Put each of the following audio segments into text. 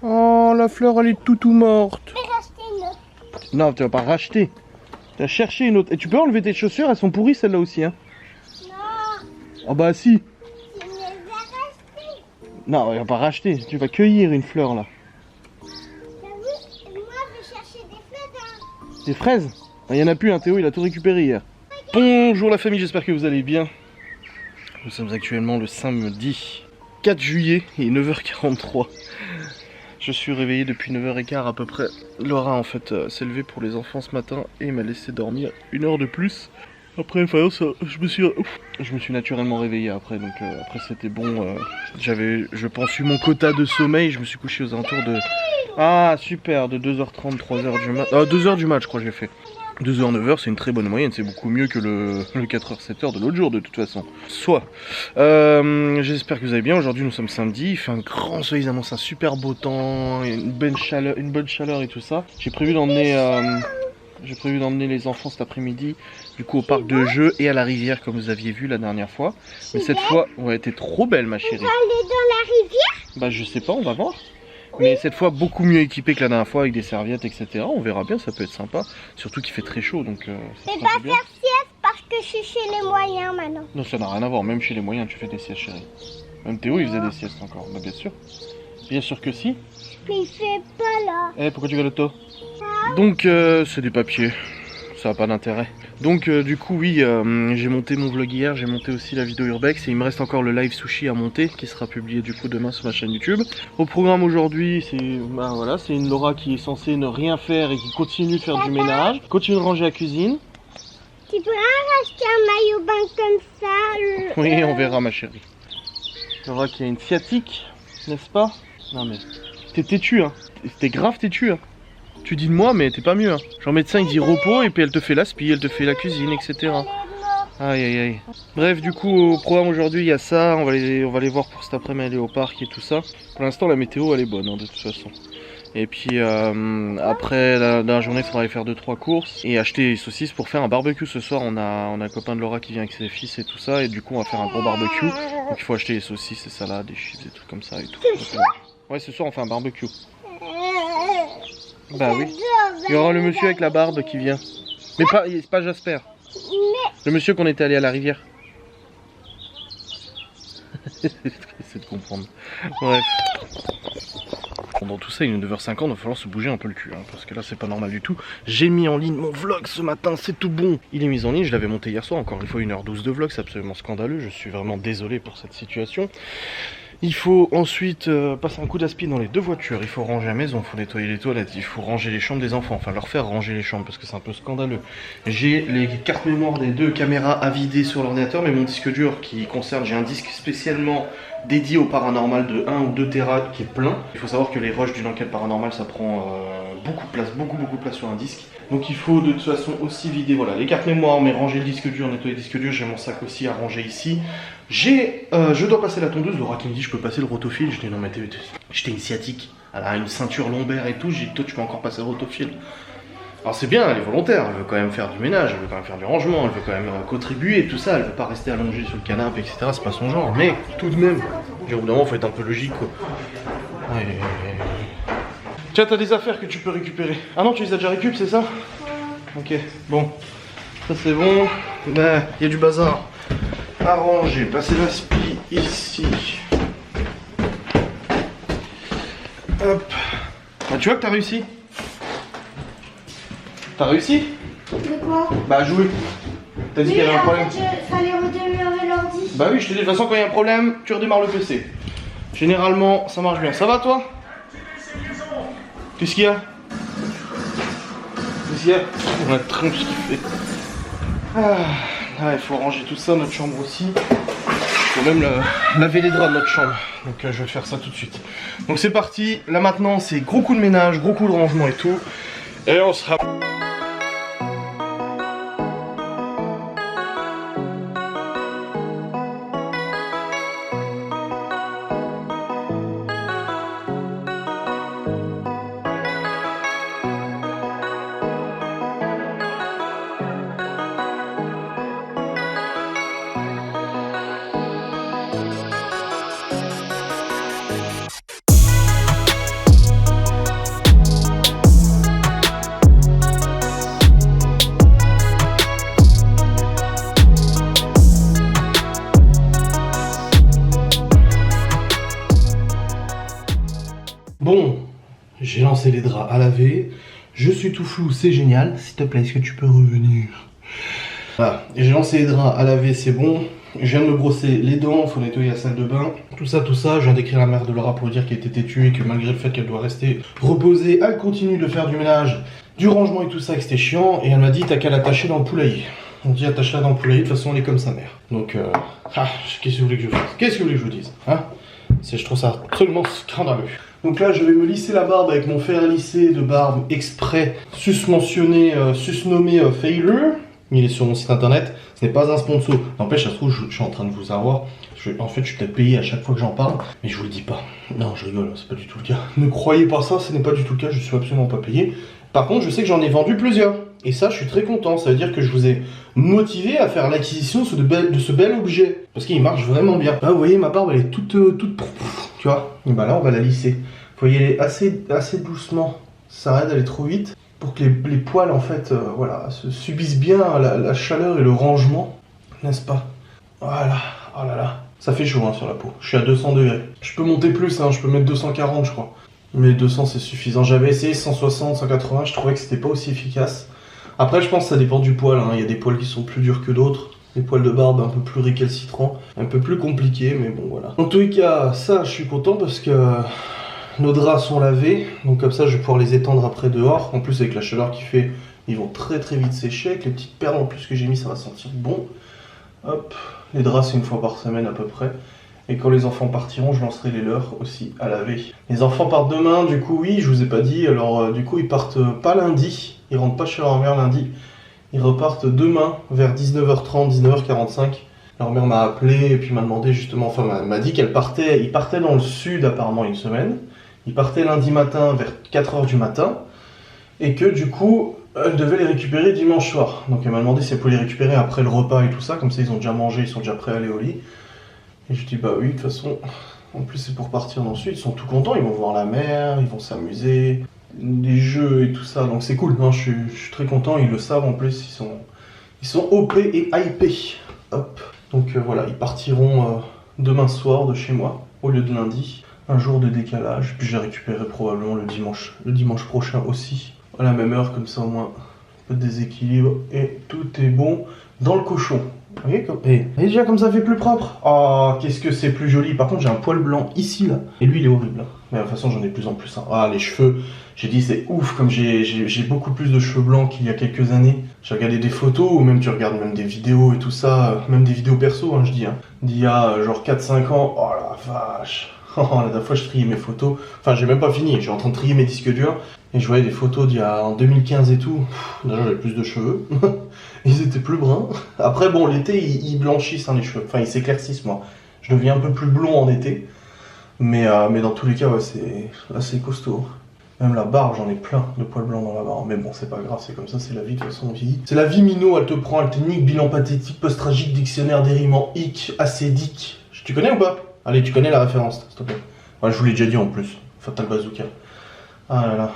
Oh, la fleur, elle est tout morte. Je vais racheter une autre. Non, tu vas pas racheter. Tu as cherché une autre. Et tu peux enlever tes chaussures, elles sont pourries celles-là aussi, hein. Non, Oh bah si. je les ai rachetées. Non, on va pas racheter. Tu vas cueillir une fleur là. T'as vu? Moi, je vais chercher des fleurs. Des fraises? Il y en a plus, hein, Théo, il a tout récupéré hier. Bonjour la famille, j'espère que vous allez bien. Nous sommes actuellement le samedi 4 juillet et 9h43. Je suis réveillé depuis 9h15 à peu près. Laura en fait s'est levée pour les enfants ce matin et m'a laissé dormir une heure de plus. Après, enfin, je me suis naturellement réveillé après, donc après c'était bon. J'avais, je pense, eu mon quota de sommeil. Je me suis couché aux alentours de... Ah super, de 2h30, 3h du mat. 2h du mat je crois que j'ai fait. 2h, 9h, c'est une très bonne moyenne, c'est beaucoup mieux que le 4h, 7h de l'autre jour de toute façon. Soit. J'espère que vous allez bien, aujourd'hui nous sommes samedi, il fait un grand soleil, il annonce un super beau temps, une bonne chaleur et tout ça. J'ai prévu d'emmener les enfants cet après-midi, du coup au parc de jeux et à la rivière comme vous aviez vu la dernière fois. Mais cette fois, ouais, t'es trop belle ma chérie. On va aller dans la rivière? Bah je sais pas, on va voir. Mais cette fois beaucoup mieux équipé que la dernière fois avec des serviettes etc. On verra bien, ça peut être sympa. Surtout qu'il fait très chaud donc ça Je vais fera pas du bien. faire sieste parce que je suis chez les moyens maintenant. Non ça n'a rien à voir, même chez les moyens tu fais des siestes chérie. Même Théo il faisait des siestes encore, bah bien sûr. Bien sûr que si. Mais il fait pas là. Eh pourquoi tu regardes le dos? Donc c'est des papiers, ça n'a pas d'intérêt. Donc du coup oui, j'ai monté mon vlog hier, j'ai monté aussi la vidéo Urbex et il me reste encore le live sushi à monter qui sera publié du coup demain sur ma chaîne YouTube. Au programme aujourd'hui, c'est une Laura qui est censée ne rien faire et qui continue de faire du ménage, continue de ranger la cuisine. Tu pourras racheter un maillot bain comme ça. Oui, on verra ma chérie. Laura qui a une sciatique, n'est-ce pas? Non mais t'es têtu hein, t'es grave têtu hein. Tu dis de moi mais t'es pas mieux hein. Genre médecin il dit repos et puis elle te fait l'aspi, elle te fait la cuisine etc. Aïe aïe aïe. Bref du coup au programme aujourd'hui il y a ça, on va aller voir pour cet après-midi aller au parc et tout ça. Pour l'instant la météo elle est bonne hein, de toute façon. Et puis après la journée il faudra aller faire 2-3 courses et acheter les saucisses pour faire un barbecue ce soir. On a un copain de Laura qui vient avec ses fils et tout ça et du coup on va faire un gros barbecue. Donc il faut acheter les saucisses, des salades, des chips, des trucs comme ça et tout. Ouais ce soir on fait un barbecue. Bah oui. Il y aura le monsieur avec la barbe qui vient. Mais pas, c'est pas Jasper. Le monsieur qu'on était allé à la rivière. J'essaie de comprendre. Bref. Dans tout ça, il est 9h50, il va falloir se bouger un peu le cul, hein, parce que là c'est pas normal du tout. J'ai mis en ligne mon vlog ce matin, c'est tout bon. Il est mis en ligne, je l'avais monté hier soir, encore une fois 1h12 de vlog, c'est absolument scandaleux, je suis vraiment désolé pour cette situation. Il faut ensuite passer un coup d'aspi dans les deux voitures, il faut ranger la maison, il faut nettoyer les toilettes, il faut ranger les chambres des enfants, enfin leur faire ranger les chambres parce que c'est un peu scandaleux. J'ai les cartes mémoire des deux caméras à vider sur l'ordinateur, mais mon disque dur qui concerne, j'ai un disque spécialement dédié au paranormal de 1 ou 2 Tera qui est plein. Il faut savoir que les rushs d'une enquête paranormale ça prend beaucoup de place, beaucoup de place sur un disque. Donc il faut de toute façon aussi vider voilà, les cartes mémoire, mais ranger le disque dur, nettoyer le disque dur. J'ai mon sac aussi à ranger ici. Je dois passer la tondeuse. Laura qui me dit je peux passer le rotofil. Je dis non mais j'étais une sciatique. Elle a une ceinture lombaire et tout. J'ai dit toi tu peux encore passer le rotofil. Alors c'est bien, elle est volontaire, elle veut quand même faire du ménage, elle veut quand même faire du rangement, elle veut quand même contribuer et tout ça, elle veut pas rester allongée sur le canapé, etc. C'est pas son genre, mais tout de même, au bout d'un moment faut être un peu logique quoi. Ouais. Tiens, t'as des affaires que tu peux récupérer. Ah non, tu les as déjà récup, c'est ça? Ok, bon. Ça c'est bon. Là, il y a du bazar à ranger. Passer l'aspi ici. Hop. Ah, tu vois que t'as réussi? T'as réussi? De quoi? Bah jouer. T'as dit qu'il y avait un problème. Fallait redémarrer l'ordi. Bah oui, je te dis, de toute façon quand il y a un problème, tu redémarres le PC. Généralement, ça marche bien. Ça va toi? Qu'est-ce qu'il y a? Qu'est-ce qu'il y a? On a tronche qui fait. Ah, il faut ranger tout ça, notre chambre aussi. Il faut même laver les draps de notre chambre. Donc je vais faire ça tout de suite. Donc c'est parti. Là maintenant, c'est gros coup de ménage, gros coup de rangement et tout. Et on sera... Bon, j'ai lancé les draps à laver. Je suis tout flou, c'est génial. S'il te plaît, est-ce que tu peux revenir? Voilà, j'ai lancé les draps à laver, c'est bon. Je viens de me brosser les dents, faut nettoyer la salle de bain. Tout ça, je viens d'écrire à la mère de Laura pour lui dire qu'elle était têtue et que malgré le fait qu'elle doit rester reposée, elle continue de faire du ménage, du rangement et tout ça, et que c'était chiant. Et elle m'a dit, t'as qu'à l'attacher dans le poulailler. On dit, attache-la dans le poulailler, de toute façon, elle est comme sa mère. Donc, qu'est-ce que vous voulez que je fasse? Qu'est-ce que vous voulez que je vous dise, hein? Je trouve ça absolument scandaleux. Donc là, je vais me lisser la barbe avec mon fer à lisser de barbe exprès, susnommé Failure. Il est sur mon site internet. Ce n'est pas un sponsor. N'empêche, ça se trouve, je suis en train de vous avoir. En fait, je suis peut-être payé à chaque fois que j'en parle, mais je vous le dis pas. Non, je rigole, c'est pas du tout le cas. Ne croyez pas ça, ce n'est pas du tout le cas. Je suis absolument pas payé. Par contre, je sais que j'en ai vendu plusieurs. Et ça, je suis très content. Ça veut dire que je vous ai motivé à faire l'acquisition de ce bel objet. Parce qu'il marche vraiment bien. Là, vous voyez, ma barbe, elle est toute tu vois. Et bah là, on va la lisser. Faut y aller assez doucement. Ça arrête d'aller trop vite. Pour que les poils, en fait, voilà, subissent bien la chaleur et le rangement. N'est-ce pas? Voilà. Oh là là. Ça fait chaud, hein, sur la peau. Je suis à 200 degrés. Je peux monter plus, hein. Je peux mettre 240, je crois. Mais 200, c'est suffisant. J'avais essayé 160, 180. Je trouvais que c'était pas aussi efficace. Après, je pense que ça dépend du poil, hein. Il y a des poils qui sont plus durs que d'autres. Des poils de barbe un peu plus récalcitrants, un peu plus compliqués, mais bon, voilà. En tous les cas, ça, je suis content parce que nos draps sont lavés. Donc comme ça, je vais pouvoir les étendre après dehors. En plus, avec la chaleur qu'il fait, ils vont très vite sécher. Avec les petites perles en plus que j'ai mis, ça va sentir bon. Hop, les draps, c'est une fois par semaine à peu près. Et quand les enfants partiront, je lancerai les leurs aussi à laver. Les enfants partent demain, du coup, oui, je vous ai pas dit. Alors, du coup, ils partent pas lundi. Ils rentrent pas chez leur mère lundi. Ils repartent demain vers 19h30, 19h45. Leur mère m'a appelé et puis m'a demandé justement, enfin m'a dit qu'elle partait, ils partaient dans le sud apparemment une semaine. Ils partaient lundi matin vers 4h du matin. Et que du coup, elle devait les récupérer dimanche soir. Donc elle m'a demandé si elle pouvait les récupérer après le repas et tout ça. Comme ça ils ont déjà mangé, ils sont déjà prêts à aller au lit. Et je dis bah oui, de toute façon, en plus c'est pour partir dans le sud. Ils sont tout contents, ils vont voir la mer, ils vont s'amuser. Des jeux et tout ça, donc c'est cool, hein, je suis très content, ils le savent en plus, ils sont OP et hypés. Hop. Donc voilà, ils partiront demain soir de chez moi, au lieu de lundi, un jour de décalage, puis je les récupérerai probablement le dimanche prochain aussi, à la même heure, comme ça au moins, un peu de déséquilibre, et tout est bon dans le cochon. Vous voyez, déjà comme ça fait plus propre. Oh, qu'est-ce que c'est plus joli. Par contre, j'ai un poil blanc ici, là. Et lui, il est horrible. Hein. Mais de toute façon, j'en ai de plus en plus. Hein. Ah, les cheveux. J'ai dit, c'est ouf, comme j'ai beaucoup plus de cheveux blancs qu'il y a quelques années. J'ai regardé des photos, ou même tu regardes même des vidéos et tout ça. Même des vidéos perso, hein, je dis. Hein, d'il y a genre 4-5 ans. Oh la vache. La dernière fois, je triais mes photos. Enfin, j'ai même pas fini. Je suis en train de trier mes disques durs. Et je voyais des photos d'il y a en 2015 et tout. Déjà, j'avais plus de cheveux. Ils étaient plus bruns. Après, bon, l'été, ils blanchissent, hein, les cheveux. Enfin, ils s'éclaircissent, moi. Je deviens un peu plus blond en été. Mais dans tous les cas, ouais, c'est costaud. Même la barbe, j'en ai plein de poils blancs dans la barbe. Mais bon, c'est pas grave, c'est comme ça, c'est la vie, de toute façon, on vieillit. C'est la vie, Minot, elle te prend, elle te nique, bilan pathétique, post-tragique, dictionnaire dériment, hic, acédique. Tu connais ou pas? Allez, tu connais la référence, s'il te plaît. Ouais, je vous l'ai déjà dit en plus. Fatal Bazooka. Ah là là.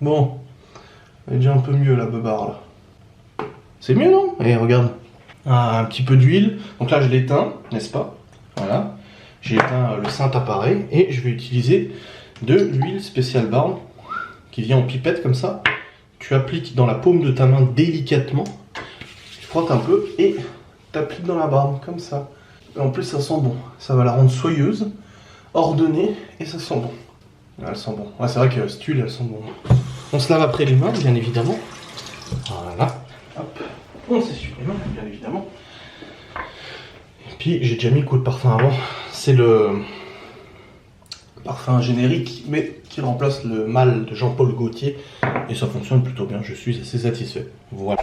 Bon. Elle est déjà un peu mieux, la beubare, là. C'est mieux, non? Allez, regarde. Ah, un petit peu d'huile. Donc là, je l'éteins, n'est-ce pas? Voilà. J'ai éteint le saint appareil et je vais utiliser de l'huile spéciale barbe qui vient en pipette comme ça. Tu appliques dans la paume de ta main délicatement. Tu frottes un peu et tu appliques dans la barbe comme ça. Et en plus, ça sent bon. Ça va la rendre soyeuse, ordonnée et ça sent bon. Elle sent bon. Ouais, c'est vrai que cette huile, elle sent bon. On se lave après les mains, bien évidemment. Voilà. Hop. On s'essuie les mains, bien évidemment. Et puis, j'ai déjà mis le coup de parfum avant. C'est le parfum générique, mais qui remplace le mâle de Jean-Paul Gaultier. Et ça fonctionne plutôt bien, je suis assez satisfait. Voilà.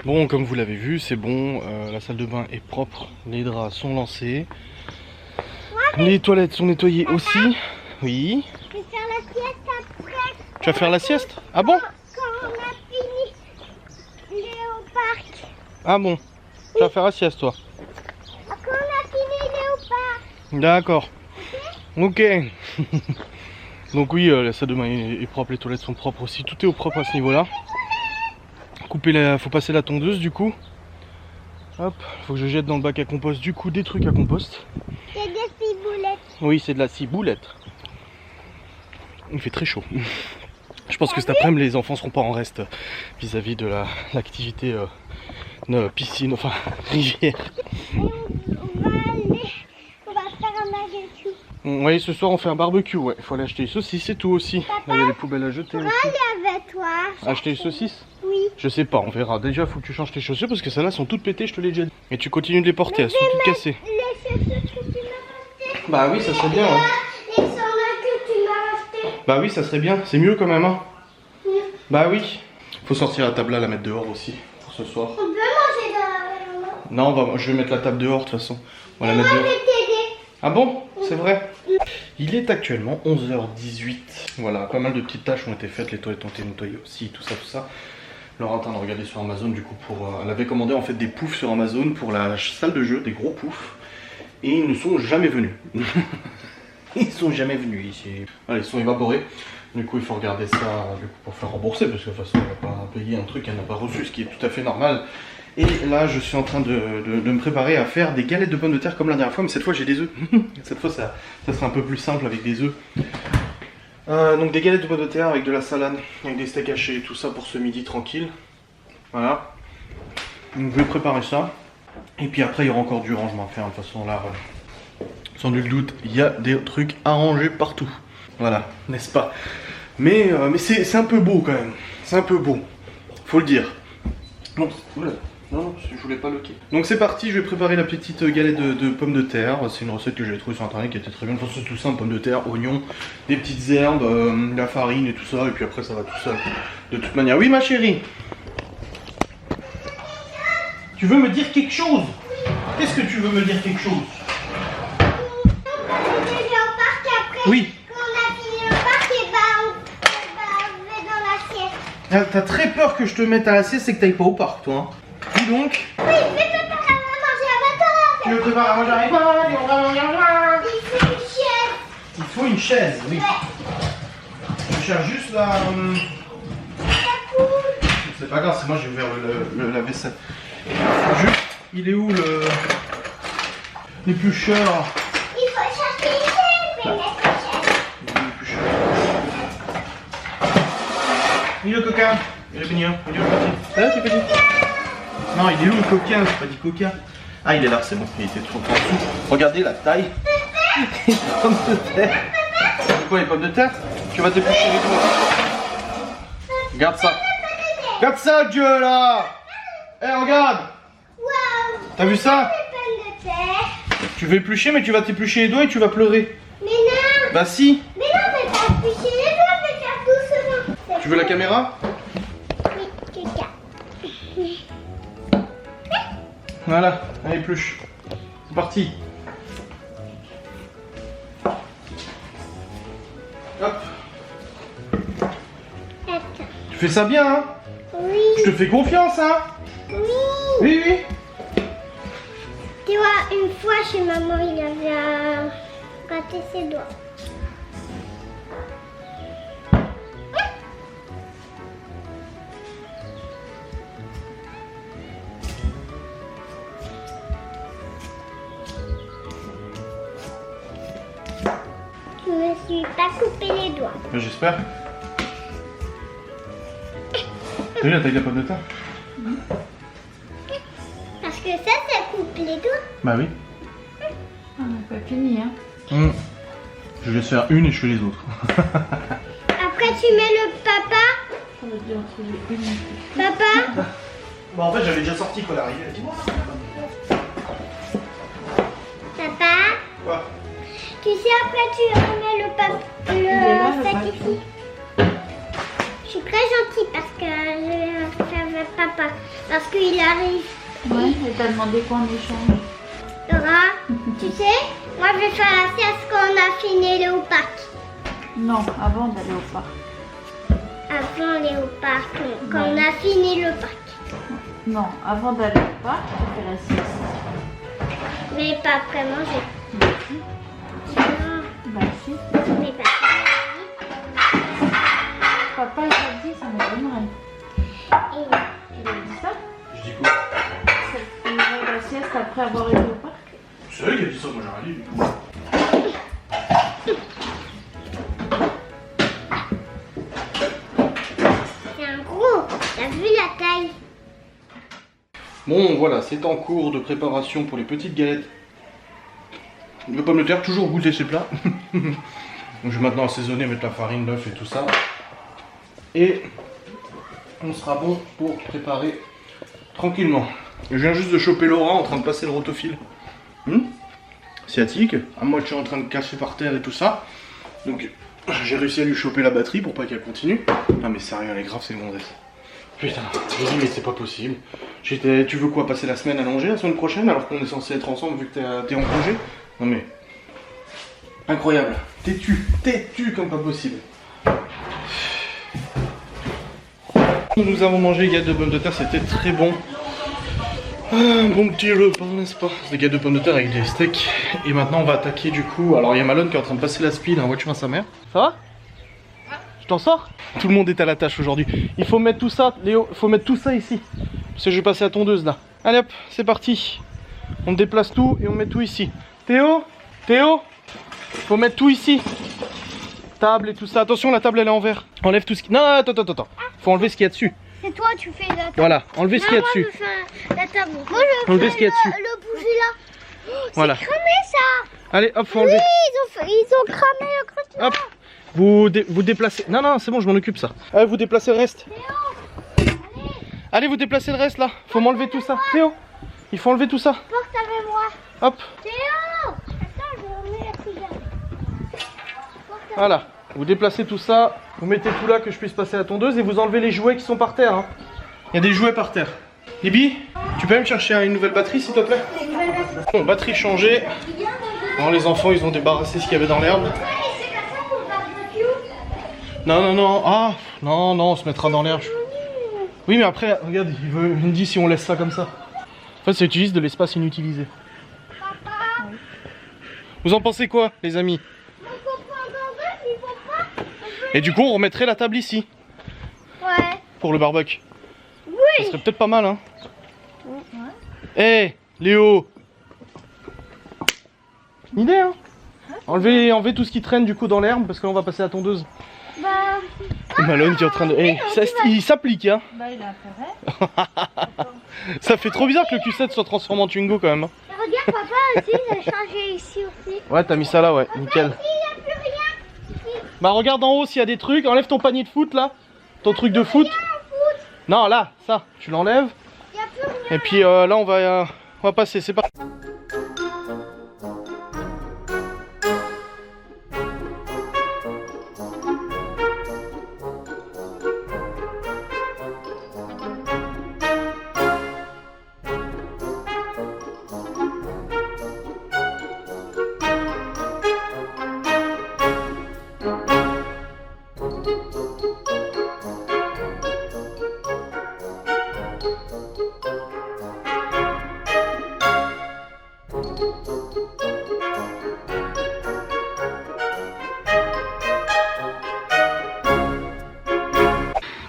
Bon, comme vous l'avez vu, c'est bon, la salle de bain est propre, les draps sont lancés, les toilettes sont nettoyées aussi. Oui. Je vais faire la sieste après. Tu vas faire la sieste? Ah bon? Quand on a fini au parc. Ah bon, tu vas faire la sieste toi? Quand on a fini au parc. D'accord. Ok. Donc oui, la salle de bain est propre, les toilettes sont propres aussi, tout est au propre à ce niveau-là. Faut passer la tondeuse du coup. Hop, faut que je jette dans le bac à compost du coup des trucs à compost. C'est des ciboulettes. Oui, c'est de la ciboulette. Il fait très chaud. Je pense que cet après-midi les enfants seront pas en reste vis-à-vis de l'activité piscine, enfin rivière. Et on va faire un barbecue. Oui, ce soir on fait un barbecue, ouais. Il faut aller acheter les saucisses et tout aussi. Là il y a les poubelles à jeter aussi. Aller avec toi. Acheter les saucisses? Oui. Je sais pas, on verra. Déjà faut que tu changes tes chaussures parce que celles-là sont toutes pétées, je te l'ai déjà dit. Et tu continues de les porter, elles sont toutes cassées. Les chaussures que tu m'as achetées. Bah oui, ça serait bien, ouais. Les sandales que tu m'as achetées. Bah oui, ça serait bien, c'est mieux quand même, hein. Oui. Bah oui. Faut sortir la table là, la mettre dehors aussi, pour ce soir. On peut manger dans la maison. Non, je vais mettre la table dehors de toute façon. On va la Moi, mettre je dehors. vais t'aider. Ah bon? C'est vrai? Il est actuellement 11h18. Voilà, pas mal de petites tâches ont été faites, les toilettes ont été nettoyées aussi, tout ça, tout ça. Laura est en train de regarder sur Amazon du coup elle avait commandé en fait des poufs sur Amazon pour la salle de jeu, des gros poufs. Et ils ne sont jamais venus. Ils sont jamais venus ici. Voilà, ils sont évaporés. Du coup il faut regarder ça du coup, pour faire rembourser parce que de toute façon elle va pas payer un truc qu'elle n'a pas reçu, ce qui est tout à fait normal. Et là je suis en train de me préparer à faire des galettes de pommes de terre comme la dernière fois, mais cette fois j'ai des œufs. Cette fois ça sera un peu plus simple avec des œufs. Donc des galettes de pommes de terre avec de la salade, avec des steaks hachés, tout ça pour ce midi tranquille. Voilà. Donc je vais préparer ça. Et puis après il y aura encore du rangement à faire. De toute façon là, sans nul doute, il y a des trucs à ranger partout. Voilà, n'est-ce pas? Mais c'est un peu beau quand même. C'est un peu beau. Faut le dire. Bon, voilà. Non, je voulais pas loquer. Donc c'est parti, je vais préparer la petite galette de pommes de terre. C'est une recette que j'avais trouvée sur internet qui était très bien. Enfin, c'est tout simple, pommes de terre, oignons, des petites herbes, la farine et tout ça. Et puis après ça va tout seul. De toute manière. Oui ma chérie. Tu veux me dire quelque chose? Qu'est-ce que tu veux me dire quelque chose? On va au parc après. Oui. Quand on a fini le parc, et on va dans la sieste. Ah, t'as très peur que je te mette à la sieste et que t'ailles pas au parc toi. Hein. Dis donc. Oui, je vais te préparer à manger avec toi. Tu me prépares à manger avec moi? On va manger avec moi. Il faut une chaise. Il faut une chaise, oui. Je cherche juste la... C'est pas grave, c'est moi j'ai ouvert la vaisselle. Juste, il est où l'éplucheur? Il faut chercher une chaise, mais laisse la chaise. Il est où le coquin? Il est mignon, il est où le petit? Ah, c'est petit. Non, il est où le coquin? J'ai pas dit coquin. Ah, il est là, c'est bon, il était trop en dessous. Regardez la taille. Les pommes de terre. C'est quoi les pommes de terre? Tu vas t'éplucher avec moi. Regarde ça. Regarde ça, Dieu là. Eh, regarde. Waouh. T'as vu ça? Les pommes de terre. Tu veux éplucher, mais tu vas t'éplucher les doigts et tu vas pleurer. Mais non. Bah si. Mais non, fais pas éplucher les doigts, fais faire doucement. Tu veux la caméra? Oui, quelqu'un. Voilà, allez, épluche. C'est parti. Hop. Attends. Tu fais ça bien, hein? Oui. Je te fais confiance, hein? Oui. Oui, oui. Tu vois, une fois chez maman, il avait gâté ses doigts. Je me suis pas coupé les doigts. J'espère. T'as vu la taille de la pomme de terre? Parce que ça coupe les doigts. Bah oui. On n'a pas fini, hein. Je vais laisse faire une et je fais les autres. Après, tu mets le papa. On va dire entre les une et Papa. Bon, en fait, j'avais déjà sorti quand elle arrivait. Dis-moi. Papa. Quoi? Tu sais, après, tu remets le sac ici. Je suis très gentille parce que je vais faire avec papa. Parce qu'il il arrive. Ouais, elle t'a demandé quoi en échange? Laura, tu sais, moi je vais faire la sieste quand on a fini le au parc. Non, avant d'aller au parc. Avant aller au parc, quand on a fini le parc. Non, avant d'aller au parc, tu fais la sieste. Mais pas après manger. Non, Bah si. mais pas après Papa il t'a dit, ça m'étonnerait. manger. Tu lui as dit ça? Je dis quoi? Ça te ferait la sieste après avoir été au parc? C'est vrai qu'il a dit ça, moi j'ai rien dit. C'est un gros. T'as vu la taille? Bon, voilà, c'est en cours de préparation pour les petites galettes. Le pomme de terre, toujours goûter ses plats. Donc, je vais maintenant assaisonner, mettre la farine, l'œuf et tout ça. Et on sera bon pour préparer tranquillement. Je viens juste de choper Laura en train de passer le rotofil. Sciatique, à moitié en train de casser par terre et tout ça. Donc j'ai réussi à lui choper la batterie pour pas qu'elle continue. Non mais sérieux, elle est grave, c'est gonzesse. Putain, j'ai dit mais c'est pas possible. Tu veux quoi, passer la semaine allongée la semaine prochaine alors qu'on est censé être ensemble vu que t'es en congé? Non mais... incroyable. Têtu comme pas possible. Nous avons mangé galette de pommes de terre, c'était très bon. Un bon petit repas, n'est-ce pas? Des galettes de pommes de terre avec des steaks. Et maintenant on va attaquer du coup. Alors il y a Malone qui est en train de passer la speed en voiture à sa mère. Ça va? Je t'en sors? Tout le monde est à la tâche aujourd'hui. Il faut mettre tout ça, Léo, il faut mettre tout ça ici. Parce que je vais passer à tondeuse là. Allez hop, c'est parti. On déplace tout et on met tout ici. Théo, faut mettre tout ici. Table et tout ça. Attention, la table elle est en verre. Enlève tout ce qui... Non, attends. Faut enlever ce qu'il y a dessus. C'est toi, tu fais la table. Voilà, enlevez ce qu'il y a Non, dessus. moi, je fais la table. Moi, je Enlevez fais ce qu'il y a dessus. le bougie là. Oh, Voilà. c'est cramé ça. Allez, hop, faut Oui, enlever. ils ont cramé le truc là. Hop. Vous déplacez. Non, c'est bon, je m'en occupe ça. Allez, vous déplacez le reste. Allez, vous déplacez le reste là. Faut m'enlever tout ça. Théo, il faut enlever tout ça. Porte avec moi. Hop, Théo. Attends, je remets la cuillère. voilà. Vous déplacez tout ça. Vous mettez tout là que je puisse passer la tondeuse et vous enlevez les jouets qui sont par terre. Hein. Il y a des jouets par terre. Libby, tu peux me chercher une nouvelle batterie s'il te plaît? Bon, batterie changée. Alors, les enfants, ils ont débarrassé ce qu'il y avait dans l'herbe. Non. Ah, non, on se mettra dans l'herbe. Oui, mais après, regarde, il me dit si on laisse ça comme ça. En fait, ça utilise de l'espace inutilisé. Vous en pensez quoi, les amis? Et du coup, on remettrait la table ici. Ouais. Pour le barbecue. Ça Oui. serait peut-être pas mal, hein. Eh, Léo. Une idée, hein. Enlevez tout ce qui traîne du coup dans l'herbe parce que là, on va passer à la tondeuse. Bah. Malone qui est en train de... Eh, il s'applique, hein. Bah il a intérêt. Ça fait trop bizarre que le Q7 soit transformé en Twingo quand même. Hein. Regarde, papa aussi, il a changé ici aussi. Ouais, t'as mis ça là, ouais, nickel. Ici, il n'y a plus rien. Bah regarde en haut s'il y a des trucs, enlève ton panier de foot là. Ton truc de foot. Non, là, ça, tu l'enlèves. Il n'y a plus rien. Et puis là, on va passer, c'est parti.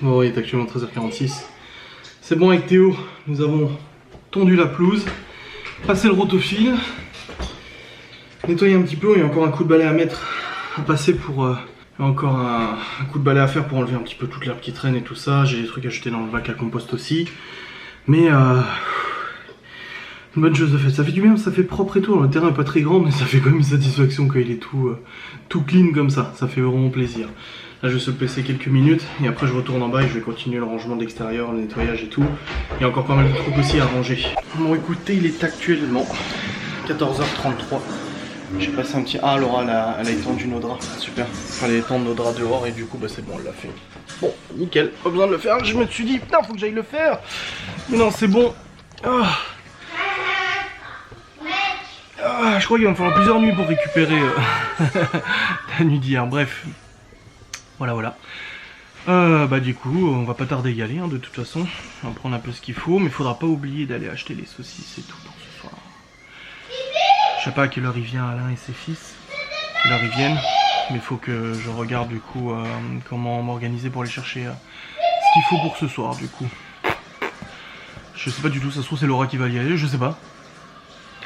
Bon, il est actuellement 13h46. C'est bon avec Théo, nous avons tondu la pelouse, passé le rotofil, nettoyé un petit peu, il y a encore un coup de balai à mettre, à passer pour... il y a encore un coup de balai à faire pour enlever un petit peu toute l'herbe qui traîne et tout ça. J'ai des trucs à jeter dans le bac à compost aussi. Mais une bonne chose de fait, ça fait du bien, ça fait propre et tout. Le terrain est pas très grand mais ça fait quand même une satisfaction quand il est tout clean comme ça. Ça fait vraiment plaisir. Là je vais se placer quelques minutes et après je retourne en bas et je vais continuer le rangement de l'extérieur, le nettoyage et tout. Il y a encore pas mal de trucs aussi à ranger. Bon écoutez, il est actuellement 14h33. J'ai passé un petit... Ah Laura elle a étendu nos draps, super. Il fallait étendre nos draps dehors et du coup bah c'est bon, elle l'a fait. Bon, nickel, pas besoin de le faire. Je me suis dit, putain, faut que j'aille le faire. Mais non, c'est bon. Ah. Ah, je crois qu'il va me falloir plusieurs nuits pour récupérer la nuit d'hier. Bref, voilà. Bah du coup, on va pas tarder à y aller, hein, de toute façon. On va prendre un peu ce qu'il faut, mais il faudra pas oublier d'aller acheter les saucisses et tout pour ce soir. Je sais pas à quelle heure il vient Alain et ses fils, à quelle heure ils viennent, mais il faut que je regarde du coup comment m'organiser pour aller chercher ce qu'il faut pour ce soir du coup. Je sais pas du tout, ça se trouve c'est Laura qui va y aller, je sais pas.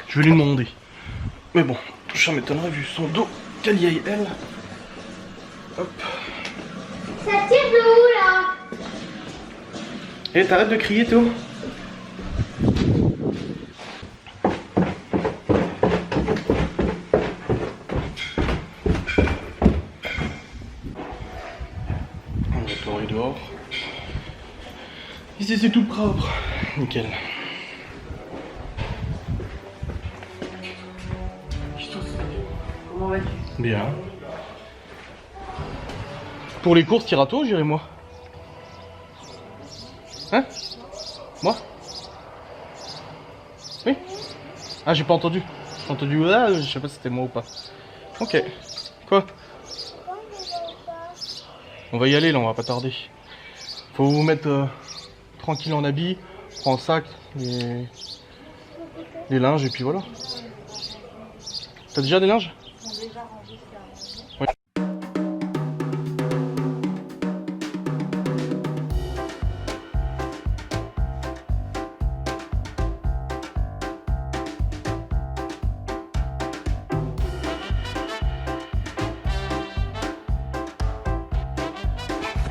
Je vais lui demander. Mais bon, ça m'étonnerait vu son dos qu'elle y aille elle. Hop. Ça tire de où là? Eh, t'arrêtes de crier Théo. On est dehors. Ici c'est tout propre. Nickel. Comment vas-tu? Bien. Pour les courses, t'iras toi ou j'irai moi? Hein? Moi? Oui? Ah, j'ai pas entendu. J'ai entendu, ah, je sais pas si c'était moi ou pas. Ok. Quoi? On va y aller là, on va pas tarder. Faut vous mettre tranquille en habit, prends le sac, les linges et puis voilà. T'as déjà des linges? Oui.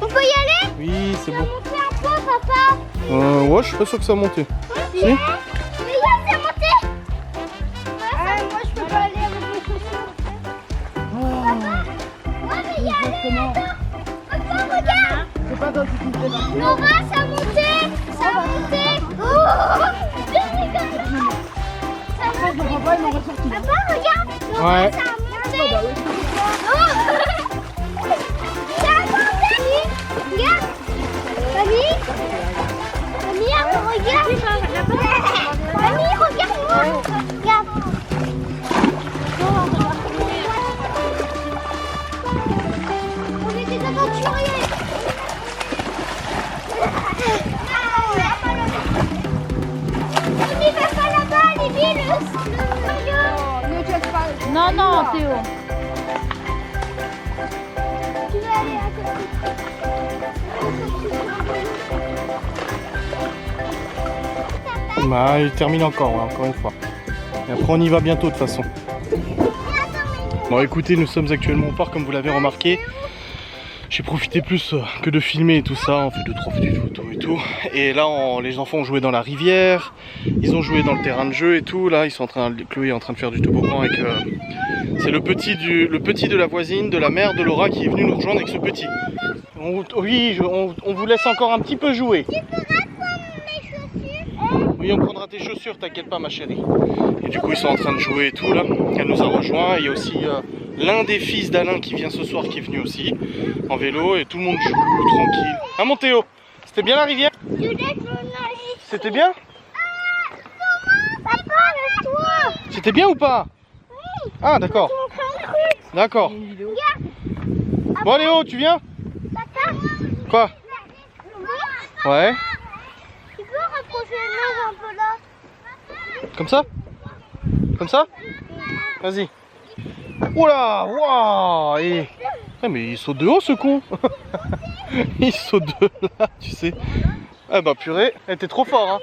On peut y aller? Oui, c'est bon. On fait un peu, papa. Ouais, je suis pas sûr que ça a monté. Si? Mais oui, c'est monté. Moi, je peux pas aller avec mes chaussures. Papa, ouais, mais y aller. Papa, regarde. C'est pas toi qui me fais partir. Laura, ça a monté. Ça a monté. Oh, c'est dégueulasse. Ça a Je monté. comprends pas, ils m'ont ressorti. Papa, regarde. Laura, Ouais. ça a monté. Ah bah oui. Oh. Ça a monté. Regarde. Camille. Camille, regarde. Camille, regarde-moi. Regarde. On est des aventuriers. On y va pas là-bas, les villes. Ne casse pas. Non, non, Théo. Tu veux aller à côté. Bah, il termine encore, ouais, encore une fois. Et après, on y va bientôt de toute façon. Bon, écoutez, nous sommes actuellement au parc, comme vous l'avez remarqué. J'ai profité plus que de filmer et tout ça. On fait 2-3 petites photos et tout. Et là, les enfants ont joué dans la rivière. Ils ont joué dans le terrain de jeu et tout. Là, ils sont en train, Chloé est en train de faire du toboggan avec. C'est le petit de la voisine, de la mère de Laura, qui est venu nous rejoindre avec ce petit. Oui, on vous laisse encore un petit peu jouer. Oui, on prendra tes chaussures, t'inquiète pas ma chérie. Et du coup ils sont en train de jouer et tout là. Elle nous a rejoint. Il y a aussi l'un des fils d'Alain qui vient ce soir qui est venu aussi en vélo et tout le monde joue tranquille. Ah mon Théo, c'était bien la rivière? C'était bien? Papa, laisse-toi. C'était bien ou pas? Ah d'accord. D'accord. Bon Léo, tu viens? Quoi? Ouais. Tu peux rapprocher le nez un peu là? Comme ça? Comme ça? Vas-y. Oula, waouh. Mais il saute de haut ce con. Il saute de là, tu sais. Ah bah purée, elle était trop fort hein.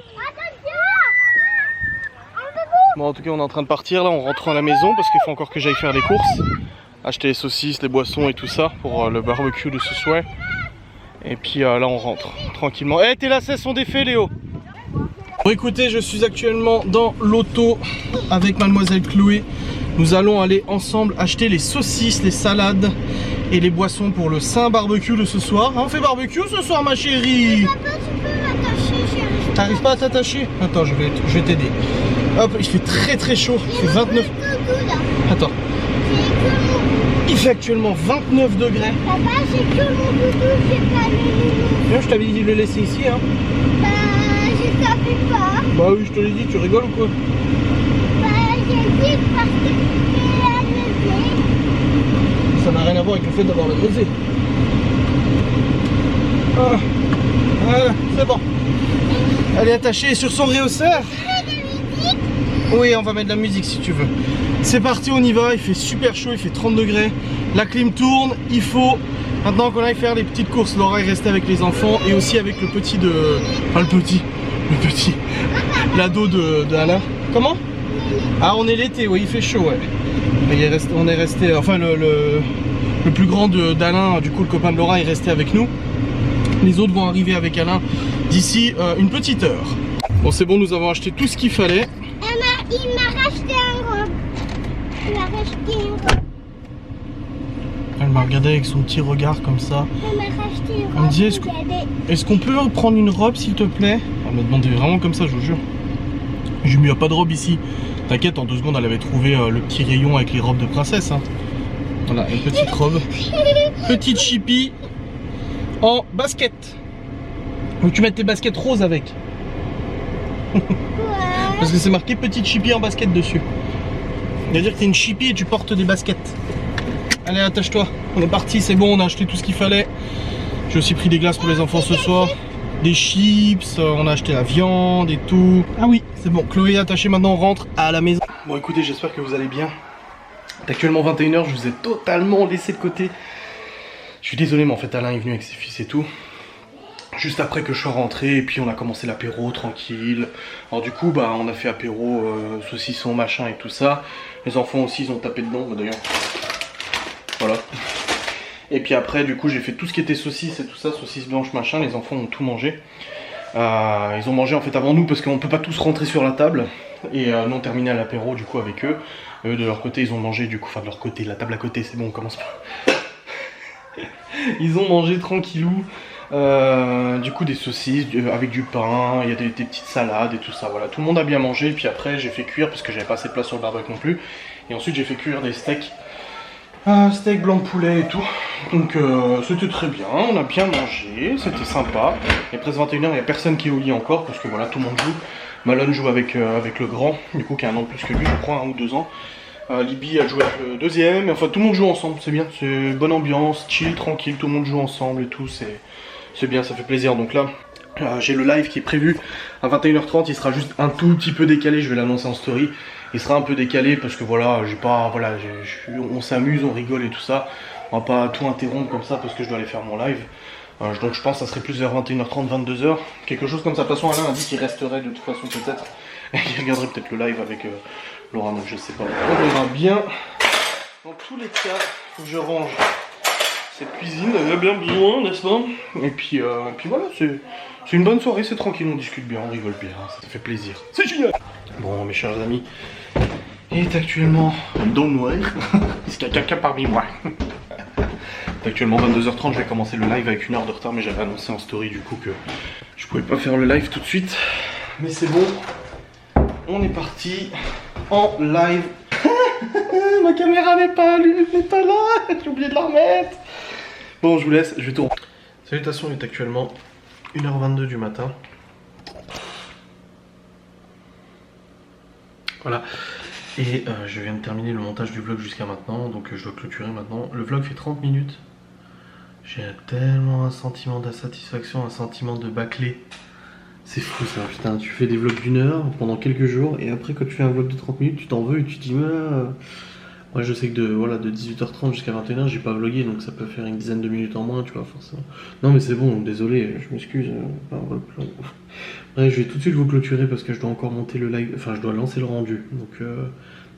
Bon en tout cas on est en train de partir là, on rentre à la maison parce qu'il faut encore que j'aille faire les courses. Acheter les saucisses, les boissons et tout ça pour le barbecue de ce soir. Et puis là on rentre tranquillement. Eh tes lacets sont défaits Léo. Bon écoutez, je suis actuellement dans l'auto avec mademoiselle Chloé. Nous allons aller ensemble acheter les saucisses, les salades et les boissons pour le Saint barbecue de ce soir. On fait barbecue ce soir ma chérie. Papa, tu peux m'attacher, chérie. T'arrives pas à t'attacher? Attends, je vais t'aider. Hop, il fait très chaud, il fait 29. Attends. Il fait actuellement 29 degrés. Papa, j'ai que mon doudou, j'ai pas le nounou. Bien, je t'avais dit de le laisser ici, hein. Bah, je savais pas. Bah oui, je te l'ai dit, tu rigoles ou quoi? Bah, j'ai dit parce que c'est la nausée. Ça n'a rien à voir avec le fait d'avoir la nausée. Ah, voilà, c'est bon. Elle est attachée sur son réhausseur. Oui, on va mettre de la musique si tu veux. C'est parti, on y va. Il fait super chaud, il fait 30 degrés. La clim tourne. Il faut maintenant qu'on aille faire les petites courses. Laura est restée avec les enfants et aussi avec le petit de... Enfin le petit. L'ado de Alain. Comment? Ah, on est l'été, oui, il fait chaud, ouais. On est resté... Enfin, le plus grand d'Alain, du coup, le copain de Laura, est resté avec nous. Les autres vont arriver avec Alain d'ici une petite heure. Bon, c'est bon, nous avons acheté tout ce qu'il fallait. Il m'a racheté un robe. Il m'a racheté une robe. Elle m'a regardé avec son petit regard comme ça. Il m'a racheté une robe. Elle me dit, est-ce qu'on peut prendre une robe s'il te plaît? Elle m'a demandé vraiment comme ça, je vous jure. Je lui ai mis, il n'y a pas de robe ici. T'inquiète, en 2 secondes, elle avait trouvé le petit rayon avec les robes de princesse. Hein. Voilà, une petite robe. Petite chippie en basket. Faut que tu mettes tes baskets roses avec. Parce que c'est marqué petite chippie en basket dessus. C'est-à-dire que t'es une chippie et tu portes des baskets. Allez, attache-toi. On est parti, c'est bon, on a acheté tout ce qu'il fallait. J'ai aussi pris des glaces pour les enfants ce soir. Des chips, on a acheté la viande et tout. Ah oui, c'est bon, Chloé est attachée, maintenant on rentre à la maison. Bon écoutez, j'espère que vous allez bien. C'est actuellement 21 h, je vous ai totalement laissé de côté. Je suis désolé, mais en fait Alain est venu avec ses fils et tout. Juste après que je sois rentré, et puis on a commencé l'apéro tranquille. Alors du coup, bah on a fait apéro, saucisson, machin et tout ça. Les enfants aussi, ils ont tapé dedans, d'ailleurs. Voilà. Et puis après, du coup, j'ai fait tout ce qui était saucisses et tout ça, saucisses blanches, machin. Les enfants ont tout mangé. Ils ont mangé en fait avant nous parce qu'on peut pas tous rentrer sur la table. Et nous on terminait à l'apéro du coup avec eux. Eux de leur côté, ils ont mangé du coup, enfin de leur côté, la table à côté, c'est bon, on commence pas. Ils ont mangé tranquillou. Du coup des saucisses avec du pain, il y a des petites salades et tout ça, voilà, tout le monde a bien mangé. Et puis après j'ai fait cuire parce que j'avais pas assez de place sur le barbecue non plus. Et ensuite j'ai fait cuire des steaks, steak blanc de poulet et tout. Donc c'était très bien, on a bien mangé, c'était sympa. Et presque 21 h, il n'y a personne qui est au lit encore parce que voilà, tout le monde joue. Malone joue avec le grand, du coup qui a un an de plus que lui, je crois, 1 ou 2 ans. Libby a joué avec le deuxième, enfin tout le monde joue ensemble, c'est bien, c'est bonne ambiance, chill, tranquille, tout le monde joue ensemble et tout, c'est bien, ça fait plaisir. Donc là, j'ai le live qui est prévu à 21 h 30, il sera juste un tout petit peu décalé, je vais l'annoncer en story. Il sera un peu décalé parce que voilà, on s'amuse, on rigole et tout ça. On va pas tout interrompre comme ça parce que je dois aller faire mon live. Donc je pense que ça serait plus vers 21 h 30, 22 h, quelque chose comme ça. De toute façon, Alain a dit qu'il resterait de toute façon peut-être. Et qu'il regarderait peut-être le live avec Laura, donc je sais pas. On verra bien. Dans tous les cas, faut que je range cette cuisine, elle a bien besoin, n'est-ce pas? Et puis voilà, c'est une bonne soirée, c'est tranquille, on discute bien, on rigole bien, ça fait plaisir. C'est génial! Bon, mes chers amis, il est actuellement dans le noir. Est-ce qu'il y a quelqu'un parmi moi? C'est actuellement 22 h 30, je vais commencer le live avec 1 heure de retard, mais j'avais annoncé en story du coup que je pouvais pas faire le live tout de suite. Mais c'est bon, on est parti en live. Ma caméra n'est pas là, j'ai oublié de la remettre. Bon, je vous laisse, je vais tourner. Salutations, il est actuellement 1 h 22 du matin. Voilà. Et je viens de terminer le montage du vlog jusqu'à maintenant, donc je dois clôturer maintenant. Le vlog fait 30 minutes. J'ai tellement un sentiment d'insatisfaction, un sentiment de bâclé. C'est fou ça, putain, tu fais des vlogs d'1 heure pendant quelques jours, et après quand tu fais un vlog de 30 minutes, tu t'en veux et tu te dis moi je sais que de 18 h 30 jusqu'à 21 h j'ai pas vlogué, donc ça peut faire une dizaine de minutes en moins, tu vois, forcément. Non mais c'est bon, désolé, je m'excuse. Bref, je vais tout de suite vous clôturer parce que je dois encore monter le live, enfin je dois lancer le rendu, donc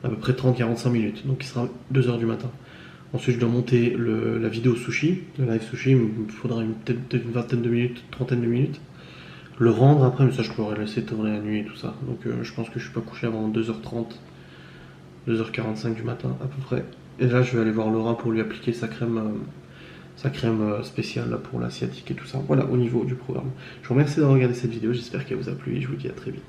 à peu près 30-45 minutes, donc il sera 2 h du matin. Ensuite je dois monter la vidéo sushi, le live sushi, il me faudra peut-être une vingtaine de minutes, trentaine de minutes. Le rendre après, mais ça je pourrais laisser tourner la nuit et tout ça. Donc je pense que je suis pas couché avant 2 h 30, 2 h 45 du matin à peu près. Et là je vais aller voir Laura pour lui appliquer sa crème spéciale là, pour l'asiatique et tout ça. Voilà, au niveau du programme. Je vous remercie d'avoir regardé cette vidéo, j'espère qu'elle vous a plu et je vous dis à très vite.